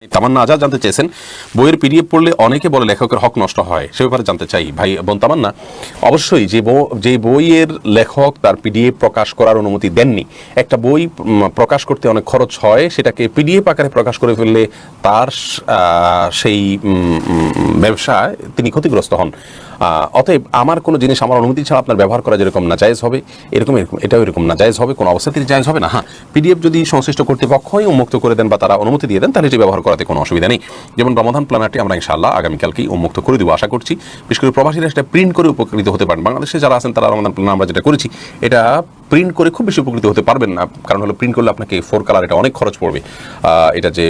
তামান্না আজাদ জানতে চেয়েছেন, বইয়ের পিডিএফ পড়লে অনেকে বলে লেখকের হক নষ্ট হয়, সে ব্যাপারে জানতে চাই। ভাই বোন তামান্না, অবশ্যই যে বইয়ের লেখক তার পিডিএফ প্রকাশ করার অনুমতি দেননি, একটা বই প্রকাশ করতে অনেক খরচ হয়, সেটাকে পিডিএফ আকারে প্রকাশ করে ফেললে তার সেই ব্যবসায় তিনি ক্ষতিগ্রস্ত হন। অতএব আমার কোনো জিনিস আমার অনুমতি ছাড়া আপনার ব্যবহার করা যেরকম নাজায়েজ হবে, এটাও এরকম নাজায়েজ হবে, কোনো অবস্থাতেই জায়েজ হবে না। হ্যাঁ, পিডিএফ যদি সংশ্লিষ্ট কর্তৃপক্ষই উন্মুক্ত করে দেন বা তারা অনুমতি দিয়ে দেন, তাহলে এটি ব্যবহার করাতে কোনো অসুবিধা নেই। যেমন রমাদান প্ল্যানারটি আমরা ইনশাআল্লাহ আগামীকালকেই উন্মুক্ত করে দেবো আশা করছি। বিশেষ করে প্রবাসীরা সেটা প্রিন্ট করে উপকৃত হতে পারেন। বাংলাদেশে যারা আছেন তারা রমাদান প্ল্যানার আমরা যেটা করেছি, এটা প্রিন্ট করে খুব বেশি উপকৃত হতে পারবেন না, কারণ হলো প্রিন্ট করলে আপনাকে 4 কালার এটা অনেক খরচ পড়বে। এটা যে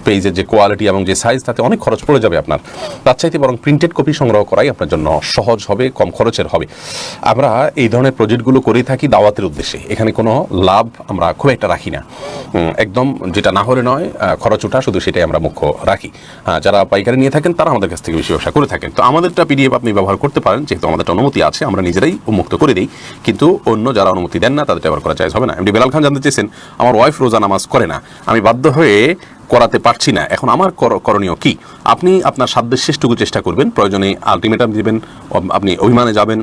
পেজের যে কোয়ালিটি এবং যে সাইজ, তাতে অনেক খরচ পড়ে যাবে আপনার। তার চাইতে বরং প্রিন্টেড কপি সংগ্রহ করাই আপনার জন্য সহজ হবে, কম খরচের হবে। আমরা এই ধরনের প্রজেক্টগুলো করেই থাকি দাওয়াতের উদ্দেশ্যে, এখানে কোনো লাভ আমরা খুব একটা রাখি না, একদম যেটা না হলে নয় খরচ ওঠা, শুধু সেটাই আমরা মুখ্য রাখি। যারা পাইকারি নিয়ে থাকেন তারা আমাদের কাছ থেকে বেশি ব্যবসা করে থাকেন। তো আমাদেরটা পিডিএফ আপনি ব্যবহার করতে পারেন, যেহেতু আমাদেরটা অনুমতি আছে, আমরা নিজেরাই উন্মুক্ত করে দিই, কিন্তু অন্য যারা অনুমতি দেন না তাদের ব্যবহার করা জায়েজ হবে না। এমডি বেলাল খান জানতে চেয়েছেন, আমার ওয়াইফ রোজা নামাজ করে না, আমি বাধ্য হয়ে করাতে পারছি না, এখন আমার করণীয় কি? আপনি আপনার সাধ্যের শেষটুকু চেষ্টা করবেন, প্রয়োজনে আলটিমেটাম দিবেন, আপনি অভিমানে যাবেন,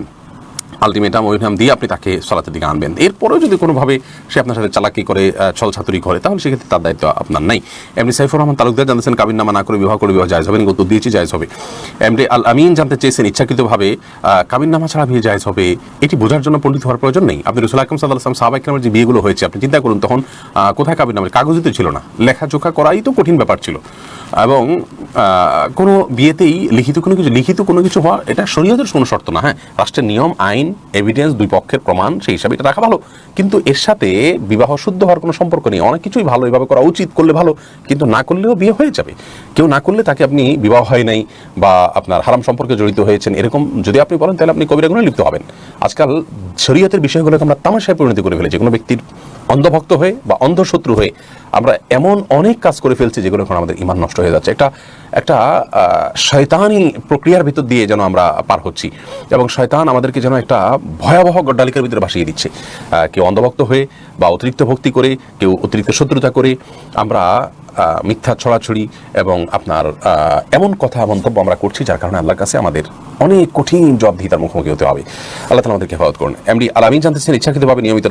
আলটিমেটাম অভিমান দিয়ে আপনি তাকে সলাতের দিকে আনবেন। এরপরেও যদি কোনোভাবে সে আপনার সাথে চালাকি করে, ছলছাতুরি করে, তাহলে সেক্ষেত্রে তার দায়িত্ব আপনার নাই। এমনি সাইফুর রহমান তালুকদার জানতেছেন, কাবিননামা না করে বিবাহ করে বিবাহ জায়েজ হবে? উত্তর দিয়েছি জায়েজ হবে। এমডি আল আমিন জানতে চেয়েছেন, ইচ্ছাকৃতভাবে কাবিননামা ছাড়া বিয়ে জায়েজ হবে, এটি বোঝার জন্য পণ্ডিত হওয়ার প্রয়োজন নেই। আপনি রাসূল আকরাম সাল্লাল্লাহু আলাইহি ওয়াসাল্লাম সাহাবা ইকরামের যে বিয়েগুলো হয়েছে, আপনি চিন্তা করুন, তখন কোথায় কাবিননামার কাগজই তো ছিল না, লেখাজোখা করাই তো কঠিন ব্যাপার ছিল, এবং কোনো বিয়েতেই লিখিত কোনো কিছু হওয়া এটা শরীয়তের কোনো শর্ত না। হ্যাঁ, রাষ্ট্রের নিয়ম, আইন, এভিডেন্স, দুই পক্ষের প্রমাণ, সেই হিসাবে এটা রাখা ভালো, কিন্তু এর সাথে বিবাহ শুদ্ধ হওয়ার কোনো সম্পর্ক নেই। অনেক কিছুই ভালো, এভাবে করা উচিত, করলে ভালো, কিন্তু না করলেও বিয়ে হয়ে যাবে। কেউ না করলে তাকে আপনি বিবাহ হয় নাই বা আপনার হারাম সম্পর্কে জড়িত হয়েছেন এরকম যদি আপনি বলেন, তাহলে আপনি কবিরা গুনাহে লিপ্ত হবেন। আজকাল শরীয়তের বিষয়গুলোকে আমরা তামাশায় পরিণত করে ফেলেছি। কোনো ব্যক্তির অন্ধভক্ত হয়ে বা অন্ধশত্রু হয়ে আমরা এমন অনেক কাজ করে ফেলছি যেগুলো এখন আমাদের ঈমান নষ্ট হয়ে যাচ্ছে। একটা শয়তানি প্রক্রিয়ার ভিতর দিয়ে যেন আমরা পার হচ্ছি, এবং শয়তান আমাদেরকে যেন একটা ভয়াবহ গড্ডালিকার ভিতরে ভাসিয়ে দিচ্ছে। কেউ অন্ধভক্ত হয়ে বা অতিরিক্ত ভক্তি করে, কেউ অতিরিক্ত শত্রুতা করে আমরা মিথ্যা ছড়াছড়ি এবং আপনার এমন কথা মন্তব্য আমরা করছি, যার কারণে আল্লাহর কাছে আমাদের অনেক কঠিন জবাবদিহিতার মুখোমুখি হতে হবে। আল্লাহ তাআলা আমাদেরকে হেফাজত করুন। এমডি আলামিন জানতেছেন, ইচ্ছাকৃতভাবে নিয়মিত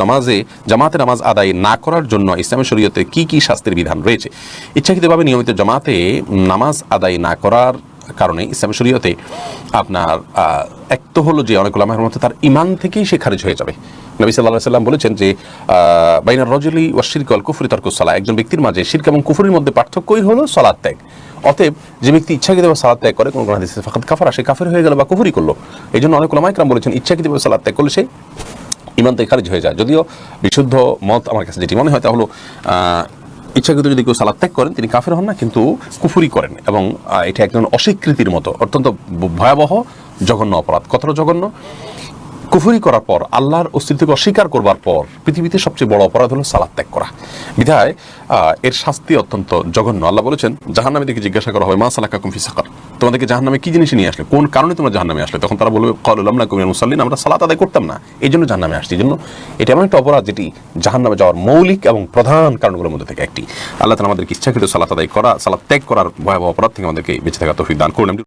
জামাতে নামাজ আদায় না করার জন্য ইসলামের শরীয়তে কি কি শাস্তির বিধান রয়েছে? ইচ্ছাকৃতভাবে নিয়মিত জামাতে নামাজ আদায় না করার কারণে ইসলামের শরীয়তে আপনার এক তো হলো যে অনেক উলামার মতে তার ঈমান থেকেই সে খারিজ হয়ে যাবে। নবী সাল্লাল্লাহু আলাইহি ওয়াসাল্লাম বলেছেন যে বাইনার রাজুলি ওয়াশ শিরকি ওয়াল কুফরি তারকুস সালাহ, একজন ব্যক্তির মাঝে শিরক এবং কুফরির মধ্যে পার্থক্যই হলো সালাত ত্যাগ। অতএব যে ব্যক্তি ইচ্ছাকৃতভাবে সালাত ত্যাগ করে, কোন হাদিসে ফাকাদ কাফারা, সে কাফের হয়ে গেল বা কুফরি করলো। এই জন্য অনেক উলামা ইকরাম বলেছেন, ইচ্ছাকৃতভাবে সালাত ত্যাগ করলে সে ঈমান থেকে খারিজ হয়ে যায়। যদিও বিশুদ্ধ মত আমার কাছে যেটি মনে হয় তা হলো, ইচ্ছাকৃত যদি কেউ সালাত ত্যাগ করেন তিনি কাফের হন না, কিন্তু কুফরি করেন, এবং এটা একজন অস্বীকৃতির মতো অত্যন্ত ভয়াবহ জঘন্য অপরাধ। কতটা জঘন্য! কুফরি করার পর, আল্লাহর অস্তিত্বকে অস্বীকার করবার পর পৃথিবীতে সবচেয়ে বড় অপরাধ হলো সালাত ত্যাগ করা। বিধায় এর শাস্তি অত্যন্ত জঘন্য। আল্লাহ বলেছেন, জাহান্নামীদেরকে জিজ্ঞাসা করা হয়, মা সালাকাকুম ফি সাকার, তোমাদেরকে জাহান্নামে কি জিনিস নিয়ে আসলে, কোন কারণে তোমরা জাহান্নামে আসলে? তখন তারা বলবে, ক্বালু লাম নাকু মিনাল মুসাল্লিন, আমরা সালাত আদায় করতাম না, এই জন্য জাহান্নামে আসছি। এই জন্য এটা এমন একটা অপরাধ যেটি জাহান্নামে যাওয়ার মৌলিক এবং প্রধান কারণগুলোর মধ্যে থেকে একটি। আল্লাহ তাআলা আমাদেরকে ইচ্ছাকৃত সালাত ত্যাগ করার ভয়াবহ অপরাধ থেকে আমাদেরকে বেঁচে থাকার তৌফিক দান করুন।